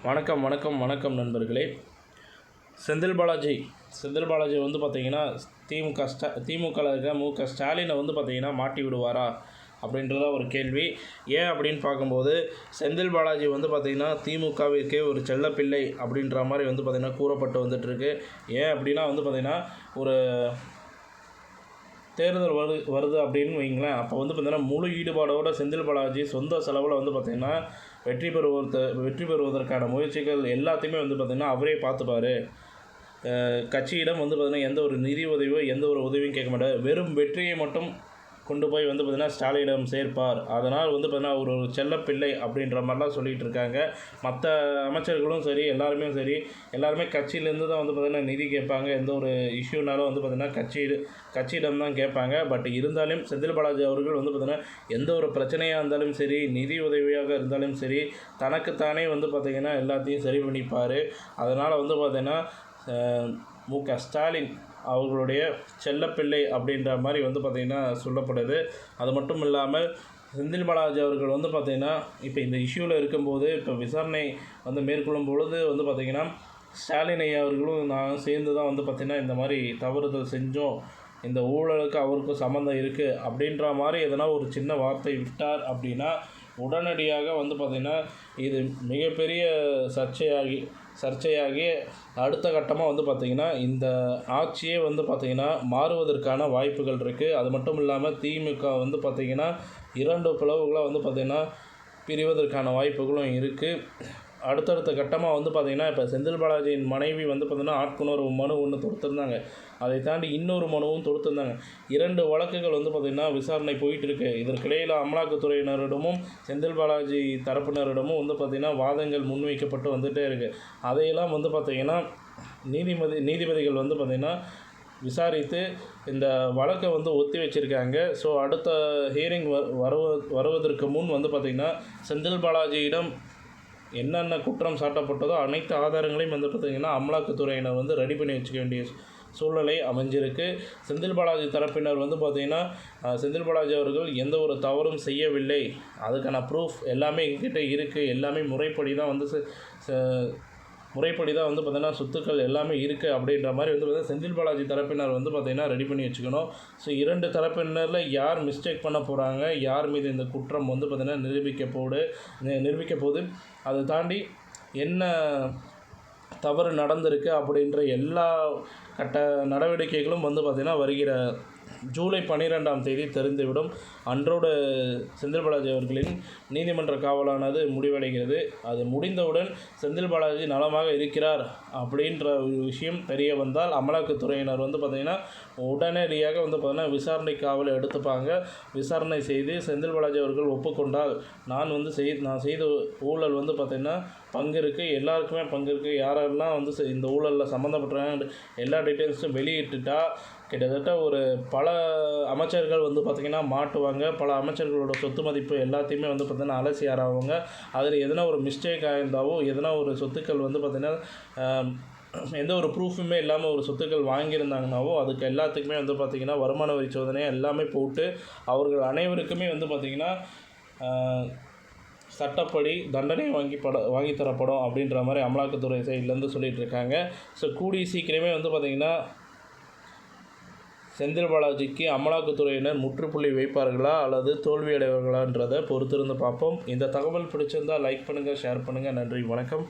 வணக்கம் வணக்கம் வணக்கம் நண்பர்களே. செந்தில் பாலாஜி வந்து பார்த்திங்கன்னா திமுகவில் இருக்க ஸ்டாலினை வந்து பார்த்திங்கன்னா மாட்டி விடுவாரா அப்படின்றத ஒரு கேள்வி. ஏன் அப்படின்னு பார்க்கும்போது செந்தில் பாலாஜி வந்து பார்த்திங்கன்னா திமுகவிற்கே ஒரு செல்லப்பிள்ளை அப்படின்ற மாதிரி வந்து பார்த்திங்கன்னா கூறப்பட்டு வந்துட்டுருக்கு. ஏன் அப்படின்னா வந்து பார்த்திங்கன்னா ஒரு தேர்தல் வருது அப்படின்னு வைங்களேன். அப்போ வந்து பார்த்திங்கன்னா முழு ஈடுபாடோட செந்தில் பாலாஜி சொந்த செலவில் வந்து பார்த்திங்கன்னா வெற்றி பெறுவதற்கான முயற்சிகள் எல்லாத்தையுமே வந்து பார்த்திங்கன்னா அவரே பார்த்துப்பார். கட்சியிடம் வந்து பார்த்திங்கன்னா எந்த ஒரு நிதி உதவியோ எந்த ஒரு உதவியும் கேட்க மாட்டார். வெறும் வெற்றியை மட்டும் கொண்டு போய் வந்து பார்த்திங்கன்னா ஸ்டாலினிடம் சேர்ப்பார். அதனால் வந்து பார்த்திங்கன்னா ஒரு செல்லப்பிள்ளை அப்படின்ற மாதிரிலாம் சொல்லிகிட்டு இருக்காங்க. மற்ற அமைச்சர்களும் சரி எல்லாருமே கட்சியிலேருந்து தான் வந்து பார்த்திங்கன்னா நிதி கேட்பாங்க. எந்த ஒரு இஷ்யூனாலும் வந்து பார்த்திங்கன்னா கட்சியிடம் தான் கேட்பாங்க. பட் இருந்தாலும் செந்தில் பாலாஜி அவர்கள் வந்து பார்த்திங்கன்னா எந்த ஒரு பிரச்சனையாக இருந்தாலும் சரி, நிதி உதவியாக இருந்தாலும் சரி, தனக்குத்தானே வந்து பார்த்திங்கன்னா எல்லாத்தையும் சரி பண்ணிப்பார். அதனால் வந்து பார்த்திங்கன்னா மு.க. ஸ்டாலின் அவர்களுடைய செல்லப்பிள்ளை அப்படின்ற மாதிரி வந்து பார்த்திங்கன்னா சொல்லப்படுது. அது மட்டும் இல்லாமல் செந்தில் பாலாஜி அவர்கள் வந்து பார்த்திங்கன்னா இப்போ இந்த இஷ்யூவில் இருக்கும்போது இப்போ விசாரணை வந்து மேற்கொள்ளும் பொழுது வந்து பார்த்திங்கன்னா ஸ்டாலின் ஐயா அவர்களும் நான் சேர்ந்து தான் வந்து பார்த்திங்கன்னா இந்த மாதிரி தவறுதல் செஞ்சோம், இந்த ஊழலுக்கு அவருக்கும் சம்மந்தம் இருக்குது அப்படின்ற மாதிரி எதனா ஒரு சின்ன வார்த்தை விட்டார் அப்படின்னா உடனடியாக வந்து பார்த்திங்கன்னா இது மிகப்பெரிய சர்ச்சையாகி அடுத்த கட்டமாக வந்து பார்த்திங்கன்னா இந்த ஆட்சியே வந்து பார்த்திங்கன்னா மாறுவதற்கான வாய்ப்புகள் இருக்குது. அது மட்டும் இல்லாமல் திமுக வந்து பார்த்திங்கன்னா 2 பிளவுகளாக வந்து பார்த்திங்கன்னா பிரிவதற்கான வாய்ப்புகளும் இருக்குது. அடுத்தடுத்த கட்டமாக வந்து பார்த்திங்கன்னா இப்போ செந்தில் பாலாஜியின் மனைவி வந்து பார்த்திங்கன்னா ஆட்கொணர்வு மனு ஒன்று தொடுத்திருந்தாங்க. அதை தாண்டி இன்னொரு மனுவும் தொடுத்திருந்தாங்க. 2 வழக்குகள் வந்து பார்த்திங்கன்னா விசாரணை போயிட்டுருக்கு. இதற்கிடையில் அமலாக்கத்துறையினரிடமும் செந்தில் பாலாஜி தரப்பினரிடமும் வந்து பார்த்திங்கன்னா வாதங்கள் முன்வைக்கப்பட்டு வந்துகிட்டே இருக்குது. அதையெல்லாம் வந்து பார்த்திங்கன்னா நீதிபதிகள் வந்து பார்த்திங்கன்னா விசாரித்து இந்த வழக்கை வந்து ஒத்தி வச்சுருக்காங்க. ஸோ அடுத்த ஹியரிங் வருவதற்கு முன் வந்து பார்த்திங்கன்னா செந்தில் பாலாஜியிடம் என்னென்ன குற்றம் சாட்டப்பட்டதோ அனைத்து ஆதாரங்களையும் வந்து பார்த்திங்கன்னா அமலாக்கத்துறையினர் வந்து ரெடி பண்ணி வச்சுக்க வேண்டிய சூழ்நிலை அமைஞ்சிருக்கு. செந்தில் பாலாஜி தரப்பினர் வந்து பார்த்திங்கன்னா செந்தில் பாலாஜி அவர்கள் எந்த ஒரு தவறும் செய்யவில்லை, அதுக்கான ப்ரூஃப் எல்லாமே எங்ககிட்ட இருக்குது, எல்லாமே முறைப்படி தான் வந்து பார்த்திங்கன்னா சொத்துக்கள் எல்லாமே இருக்குது அப்படின்ற மாதிரி வந்து பார்த்திங்கன்னா செந்தில் பாலாஜி தரப்பினர் வந்து பார்த்திங்கன்னா ரெடி பண்ணி வச்சுக்கணும். ஸோ 2 தரப்பினரில் யார் மிஸ்டேக் பண்ண போகிறாங்க, யார் மீது இந்த குற்றம் வந்து பார்த்திங்கன்னா நிரூபிக்க போகுது, அதை தாண்டி என்ன தவறு நடந்திருக்கு அப்படின்ற எல்லா கட்ட நடவடிக்கைகளும் வந்து பார்த்திங்கன்னா வருகிற ஜூலை 12ஆம் தேதி தெரிந்துவிடும். அன்றோடு செந்தில் பாலாஜி அவர்களின் நீதிமன்ற காவலானது முடிவடைகிறது. அது முடிந்தவுடன் செந்தில் பாலாஜி நலமாக இருக்கிறார் அப்படின்ற ஒரு விஷயம் தெரிய வந்தால் அமலாக்கத்துறையினர் வந்து பார்த்திங்கன்னா உடனடியாக வந்து பார்த்திங்கன்னா விசாரணை காவலை எடுத்துப்பாங்க. விசாரணை செய்து செந்தில் பாலாஜி அவர்கள் ஒப்புக்கொண்டால் நான் செய்த ஊழல் வந்து பார்த்திங்கன்னா பங்கு இருக்குது, எல்லாருக்குமே பங்கு இருக்குது, யாரெல்லாம் வந்து இந்த ஊழலில் சம்மந்தப்பட்டாங்க எல்லா டீட்டெயில்ஸும் வெளியிட்டுட்டா கிட்டத்தட்ட ஒரு பல அமைச்சர்கள் வந்து பார்த்திங்கன்னா மாட்டுவாங்க. பல அமைச்சர்களோட சொத்து மதிப்பு எல்லாத்தையுமே வந்து பார்த்திங்கன்னா அலசி ஆராய்வாங்க. அதில் எதனா ஒரு மிஸ்டேக் ஆயிருந்தாவோ, எதனா ஒரு சொத்துக்கள் வந்து பார்த்திங்கன்னா எந்த ஒரு ப்ரூஃபுமே இல்லாமல் ஒரு சொத்துக்கள் வாங்கியிருந்தாங்கனாவோ அதுக்கு எல்லாத்துக்குமே வந்து பார்த்திங்கன்னா வருமான வரி சோதனை எல்லாமே போட்டு அவர்கள் அனைவருக்குமே வந்து பார்த்திங்கன்னா சட்டப்படி தண்டனை வாங்கி தரப்படும் அப்படின்ற மாதிரி அமலாக்கத்துறை சைட்லேருந்து சொல்லிகிட்டு இருக்காங்க. ஸோ கூடிய சீக்கிரமே வந்து பார்த்திங்கன்னா செந்தில் பாலாஜிக்கு அமலாக்கத்துறையினர் முற்றுப்புள்ளி வைப்பார்களா அல்லது தோல்வியடைவார்களான்றதை பொறுத்திருந்து பார்ப்போம். இந்த தகவல் பிடிச்சிருந்தால் லைக் பண்ணுங்கள், ஷேர் பண்ணுங்கள். நன்றி, வணக்கம்.